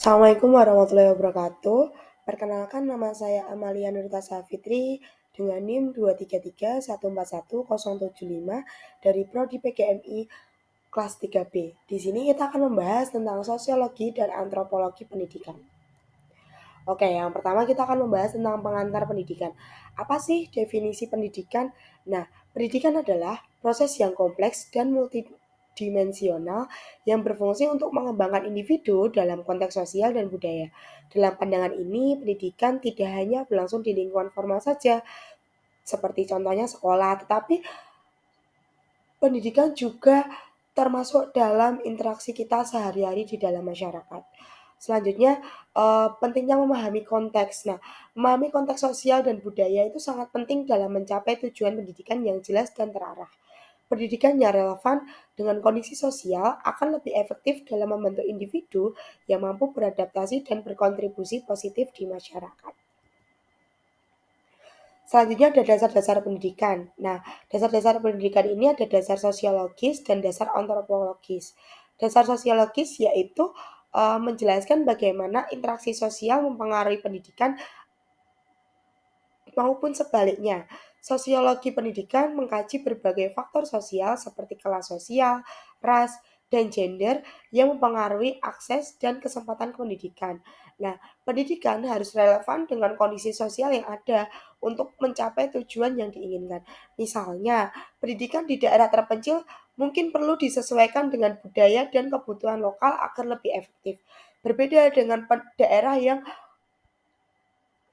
Assalamualaikum warahmatullahi wabarakatuh. Perkenalkan nama saya Amalia Nurita Safitri dengan NIM 233141075 dari Prodi PGMI kelas 3B. Di sini kita akan membahas tentang sosiologi dan antropologi pendidikan. Oke, yang pertama kita akan membahas tentang pengantar pendidikan. Apa sih definisi pendidikan? Nah, pendidikan adalah proses yang kompleks dan multidimensional yang berfungsi untuk mengembangkan individu dalam konteks sosial dan budaya. Dalam pandangan ini, pendidikan tidak hanya berlangsung di lingkungan formal saja, seperti contohnya sekolah, tetapi pendidikan juga termasuk dalam interaksi kita sehari-hari di dalam masyarakat. Selanjutnya, pentingnya memahami konteks. Nah, memahami konteks sosial dan budaya itu sangat penting dalam mencapai tujuan pendidikan yang jelas dan terarah. Pendidikan yang relevan dengan kondisi sosial akan lebih efektif dalam membentuk individu yang mampu beradaptasi dan berkontribusi positif di masyarakat. Selanjutnya ada dasar-dasar pendidikan. Nah, dasar-dasar pendidikan ini ada dasar sosiologis dan dasar antropologis. Dasar sosiologis yaitu menjelaskan bagaimana interaksi sosial mempengaruhi pendidikan maupun sebaliknya. Sosiologi pendidikan mengkaji berbagai faktor sosial seperti kelas sosial, ras, dan gender yang mempengaruhi akses dan kesempatan pendidikan. Nah, pendidikan harus relevan dengan kondisi sosial yang ada untuk mencapai tujuan yang diinginkan. Misalnya, pendidikan di daerah terpencil mungkin perlu disesuaikan dengan budaya dan kebutuhan lokal agar lebih efektif. Berbeda dengan daerah yang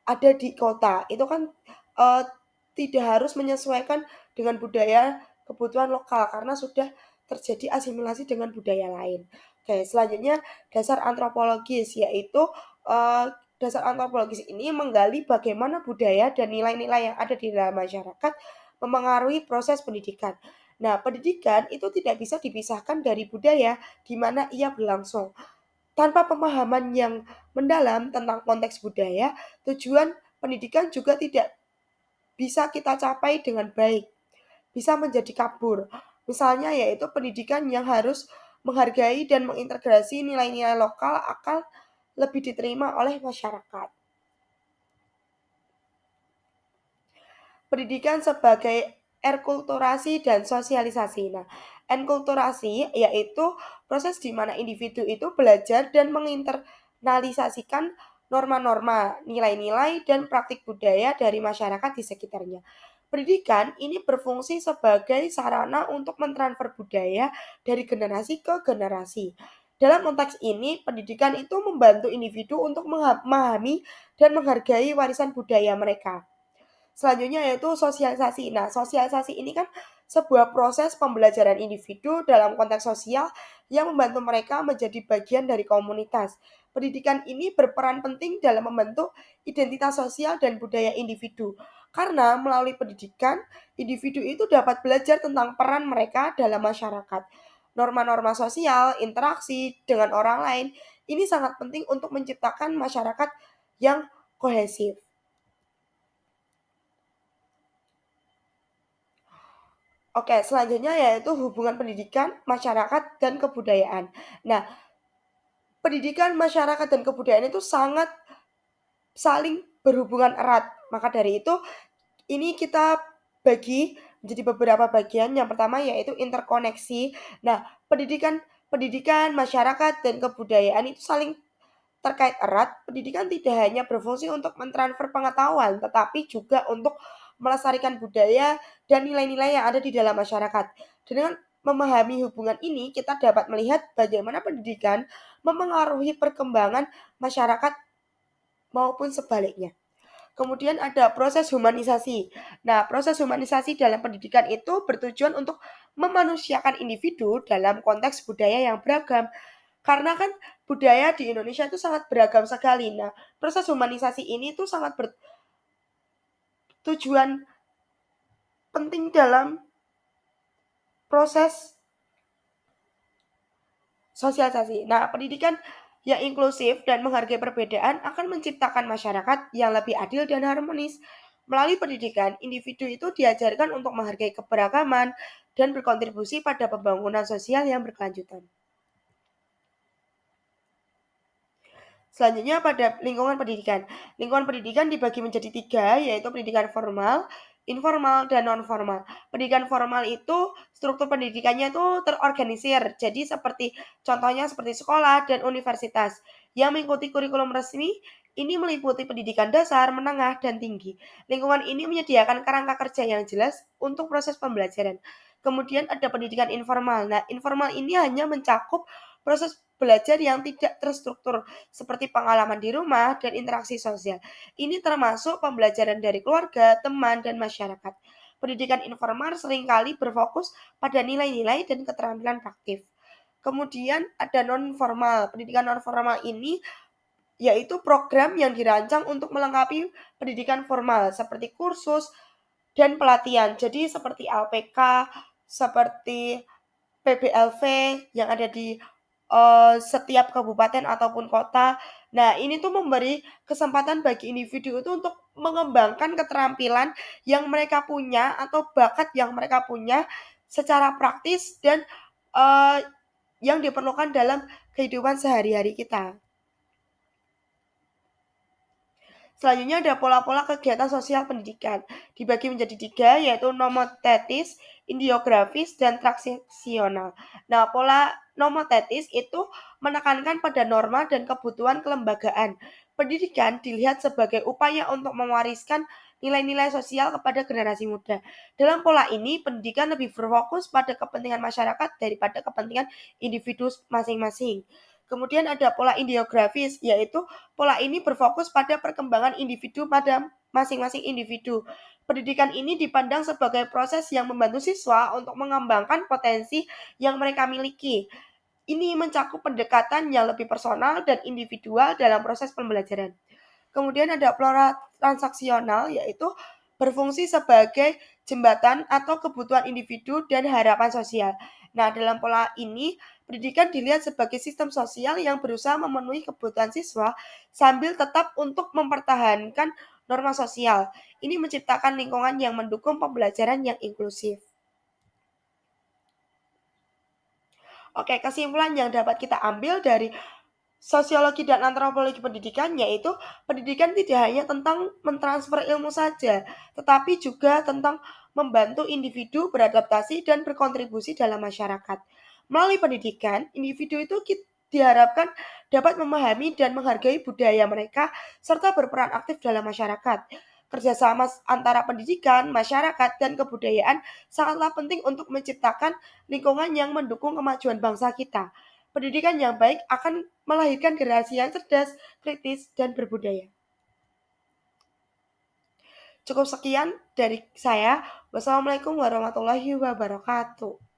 ada di kota, itu kan eee, tidak harus menyesuaikan dengan budaya kebutuhan lokal karena sudah terjadi asimilasi dengan budaya lain. Oke, selanjutnya dasar antropologis, yaitu, eee, dasar antropologis ini menggali bagaimana budaya dan nilai-nilai yang ada di dalam masyarakat memengaruhi proses pendidikan. Nah, pendidikan itu tidak bisa dipisahkan dari budaya di mana ia berlangsung. Tanpa pemahaman yang mendalam tentang konteks budaya, tujuan pendidikan juga tidak bisa kita capai dengan baik, bisa menjadi kabur. Misalnya yaitu pendidikan yang harus menghargai dan mengintegrasi nilai-nilai lokal akan lebih diterima oleh masyarakat. Pendidikan sebagai enkulturasi dan sosialisasi. Nah, enkulturasi yaitu proses di mana individu itu belajar dan menginternalisasikan norma-norma, nilai-nilai, dan praktik budaya dari masyarakat di sekitarnya. Pendidikan ini berfungsi sebagai sarana untuk mentransfer budaya dari generasi ke generasi. Dalam konteks ini, pendidikan itu membantu individu untuk memahami dan menghargai warisan budaya mereka. Selanjutnya yaitu sosialisasi. Nah, sosialisasi ini kan sebuah proses pembelajaran individu dalam konteks sosial yang membantu mereka menjadi bagian dari komunitas. Pendidikan ini berperan penting dalam membentuk identitas sosial dan budaya individu. Karena melalui pendidikan, individu itu dapat belajar tentang peran mereka dalam masyarakat. Norma-norma sosial, interaksi dengan orang lain, ini sangat penting untuk menciptakan masyarakat yang kohesif. Oke, selanjutnya yaitu hubungan pendidikan, masyarakat, dan kebudayaan. Nah, pendidikan, masyarakat, dan kebudayaan itu sangat saling berhubungan erat. Maka dari itu, ini kita bagi menjadi beberapa bagian. Yang pertama yaitu interkoneksi. Nah, pendidikan, masyarakat, dan kebudayaan itu saling terkait erat. Pendidikan tidak hanya berfungsi untuk mentransfer pengetahuan, tetapi juga untuk melestarikan budaya dan nilai-nilai yang ada di dalam masyarakat. Dengan memahami hubungan ini, kita dapat melihat bagaimana pendidikan memengaruhi perkembangan masyarakat maupun sebaliknya. Kemudian ada proses humanisasi. Nah, proses humanisasi dalam pendidikan itu bertujuan untuk memanusiakan individu dalam konteks budaya yang beragam. Karena kan budaya di Indonesia itu sangat beragam sekali. Nah, proses humanisasi ini tuh sangat bertujuan penting dalam proses sosialisasi. Nah, pendidikan yang inklusif dan menghargai perbedaan akan menciptakan masyarakat yang lebih adil dan harmonis. Melalui pendidikan, individu itu diajarkan untuk menghargai keberagaman dan berkontribusi pada pembangunan sosial yang berkelanjutan. Selanjutnya pada lingkungan pendidikan. Lingkungan pendidikan dibagi menjadi 3, yaitu pendidikan formal, informal, dan non-formal. Pendidikan formal itu struktur pendidikannya itu terorganisir. Jadi contohnya seperti sekolah dan universitas yang mengikuti kurikulum resmi. Ini meliputi pendidikan dasar, menengah, dan tinggi. Lingkungan ini menyediakan kerangka kerja yang jelas untuk proses pembelajaran. Kemudian ada pendidikan informal. Nah, informal ini hanya mencakup proses belajar yang tidak terstruktur seperti pengalaman di rumah dan interaksi sosial. Ini termasuk pembelajaran dari keluarga, teman, dan masyarakat. Pendidikan informal seringkali berfokus pada nilai-nilai dan keterampilan praktif. Kemudian ada non-formal. Pendidikan non-formal ini yaitu program yang dirancang untuk melengkapi pendidikan formal seperti kursus dan pelatihan. Jadi seperti LPK, seperti PBLV yang ada di setiap kabupaten ataupun kota. Nah, ini tuh memberi kesempatan bagi individu itu untuk mengembangkan keterampilan yang mereka punya atau bakat yang mereka punya secara praktis dan eee, yang diperlukan dalam kehidupan sehari-hari kita. Selanjutnya ada pola-pola kegiatan sosial pendidikan. Dibagi menjadi 3, yaitu nomotetis, indiografis, dan transaksional. Nah, pola nomotetis itu menekankan pada norma dan kebutuhan kelembagaan. Pendidikan dilihat sebagai upaya untuk mewariskan nilai-nilai sosial kepada generasi muda. Dalam pola ini, pendidikan lebih berfokus pada kepentingan masyarakat daripada kepentingan individu masing-masing. Kemudian ada pola ideografis, yaitu pola ini berfokus pada perkembangan individu pada masing-masing individu. Pendidikan ini dipandang sebagai proses yang membantu siswa untuk mengembangkan potensi yang mereka miliki. Ini mencakup pendekatan yang lebih personal dan individual dalam proses pembelajaran. Kemudian ada pola transaksional, yaitu berfungsi sebagai jembatan atau kebutuhan individu dan harapan sosial. Nah, dalam pola ini, pendidikan dilihat sebagai sistem sosial yang berusaha memenuhi kebutuhan siswa sambil tetap untuk mempertahankan norma sosial. Ini menciptakan lingkungan yang mendukung pembelajaran yang inklusif. Oke, kesimpulan yang dapat kita ambil dari sosiologi dan antropologi pendidikan yaitu pendidikan tidak hanya tentang mentransfer ilmu saja, tetapi juga tentang membantu individu beradaptasi dan berkontribusi dalam masyarakat. Melalui pendidikan, individu itu diharapkan dapat memahami dan menghargai budaya mereka serta berperan aktif dalam masyarakat. Kerjasama antara pendidikan, masyarakat, dan kebudayaan sangatlah penting untuk menciptakan lingkungan yang mendukung kemajuan bangsa kita. Pendidikan yang baik akan melahirkan generasi yang cerdas, kritis, dan berbudaya. Cukup sekian dari saya. Wassalamualaikum warahmatullahi wabarakatuh.